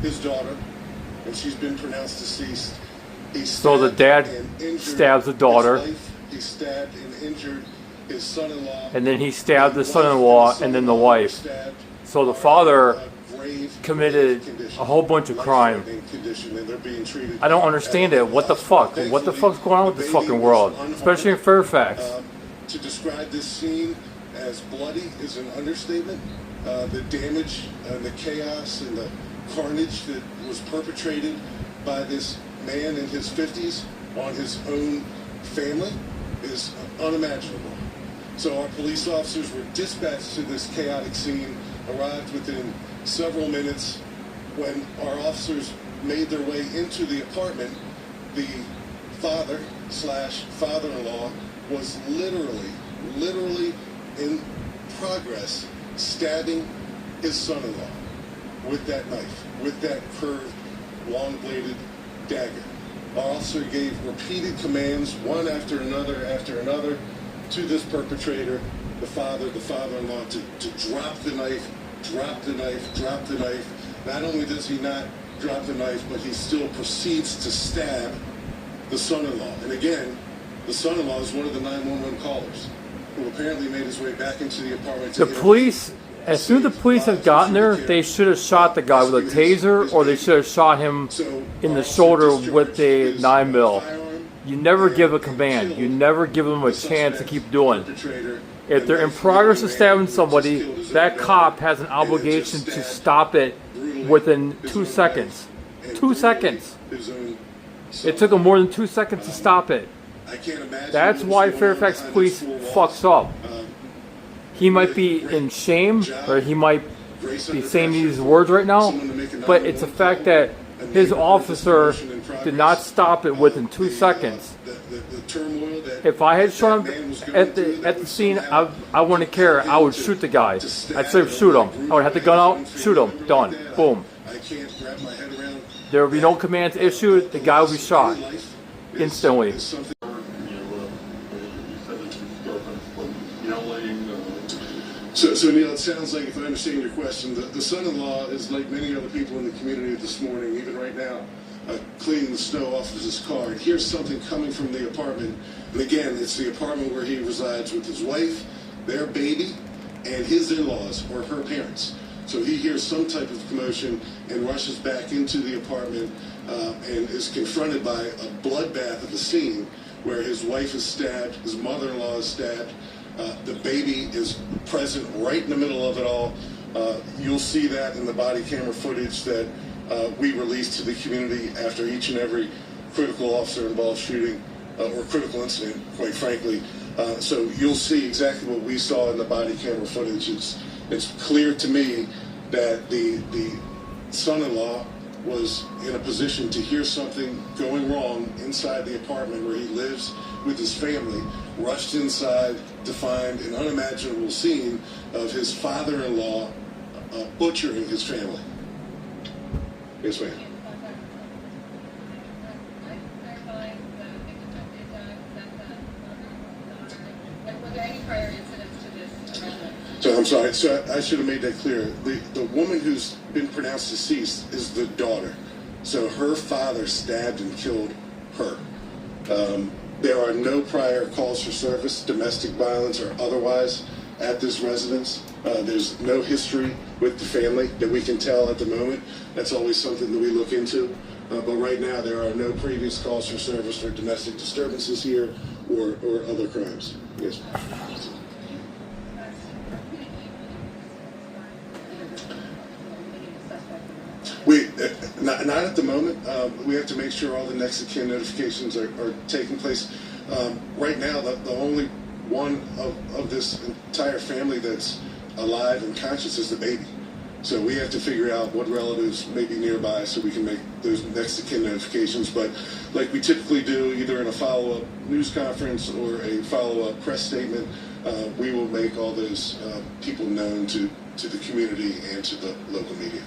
his daughter, and she's been pronounced deceased. So the dad stabs the daughter. His wife. He stabbed and injured his son-in-law. And then he stabbed the son-in-law and then the wife. So the father committed a whole bunch of crime. I don't understand it. What the fuck? What the fuck's going on with this fucking world? Especially in Fairfax. To describe this scene as bloody is an understatement. The damage and the chaos and the carnage that was perpetrated by this man in his 50s on his own family is unimaginable. So our police officers were dispatched to this chaotic scene, arrived within several minutes. When our officers made their way into the apartment, the father/father-in-law was literally in progress stabbing his son-in-law with that knife, with that curved, long-bladed dagger. Our officer gave repeated commands, one after another, to this perpetrator, the father-in-law, to drop the knife, drop the knife, drop the knife. Not only does he not drop the knife, but he still proceeds to stab the son-in-law. And again, the son-in-law is one of the 911 callers who apparently made his way back into the apartment. The police, as soon as the police have gotten there, they should have shot the guy with a taser, or they should have shot him in the shoulder with a 9mm. You never give a command. You never give them a chance to keep doing. If they're in progress of stabbing somebody, that cop has an obligation to stop it within 2 seconds. 2 seconds. It took him more than 2 seconds to stop it. That's why Fairfax police fucks up. He might be in shame, or he might be saying these words right now, but it's a fact that his officer did not stop it within 2 seconds. If I had shot him at the scene, I wouldn't care. I would shoot the guy. I'd say shoot him. I would have the gun out, shoot him. Done. Boom. There would be no commands issued. The guy would be shot instantly. So Neil, it sounds like, if I understand your question, the son-in-law is like many other people in the community this morning, even right now, cleaning the snow off of his car. And here's something coming from the apartment. And again, it's the apartment where he resides with his wife, their baby, and his in-laws, or her parents. So he hears some type of commotion and rushes back into the apartment and is confronted by a bloodbath of a scene where his wife is stabbed, his mother-in-law is stabbed. The baby is present right in the middle of it all. You'll see that in the body camera footage that we release to the community after each and every critical officer involved shooting or critical incident, quite frankly. So you'll see exactly what we saw in the body camera footage. It's clear to me that the son-in-law was in a position to hear something going wrong inside the apartment where he lives with his family, rushed inside to find an unimaginable scene of his father-in-law butchering his family. Yes, ma'am. So I'm sorry. So I should have made that clear. The woman who's been pronounced deceased is the daughter. So her father stabbed and killed her. There are no prior calls for service, domestic violence or otherwise, at this residence. There's no history with the family that we can tell at the moment. That's always something that we look into. But right now, there are no previous calls for service for domestic disturbances here or other crimes. Yes. Not at the moment. We have to make sure all the next of kin notifications are taking place. Right now, the only one of this entire family that's alive and conscious is the baby. So we have to figure out what relatives may be nearby so we can make those next of kin notifications. But like we typically do, either in a follow-up news conference or a follow-up press statement, we will make all those people known to the community and to the local media.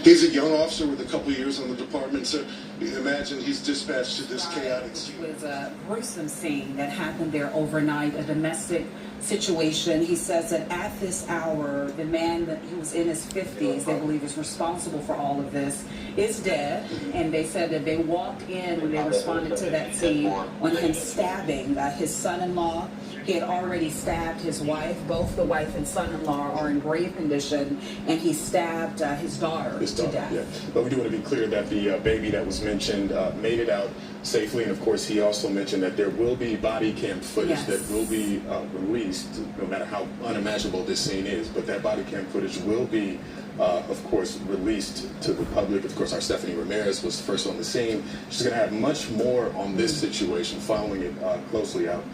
He's a young officer with a couple years on the department, so you can imagine he's dispatched to this chaotic scene. It was a gruesome scene that happened there overnight, a domestic situation. He says that at this hour, the man that he was in his 50s, they believe is responsible for all of this, is dead. And they said that they walked in when they responded to that scene on him stabbing his son-in-law. He had already stabbed his wife. Both the wife and son-in-law are in grave condition, and he stabbed his daughter to death. Yeah. But we do want to be clear that the baby that was mentioned made it out safely, and of course he also mentioned that there will be body cam footage that will be released, no matter how unimaginable this scene is, but that body cam footage will be of course released to the public. Of course, our Stephanie Ramirez was first on the scene. She's going to have much more on this situation, following it closely out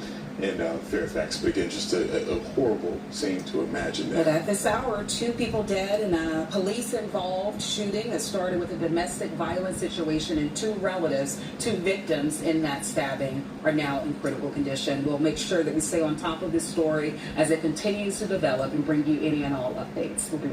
in Fairfax. But again, just a horrible scene to imagine that. But at this hour, 2 people dead and a police-involved shooting that started with a domestic violence situation, and 2 relatives, 2 victims in that stabbing are now in critical condition. We'll make sure that we stay on top of this story as it continues to develop and bring you any and all updates. We'll be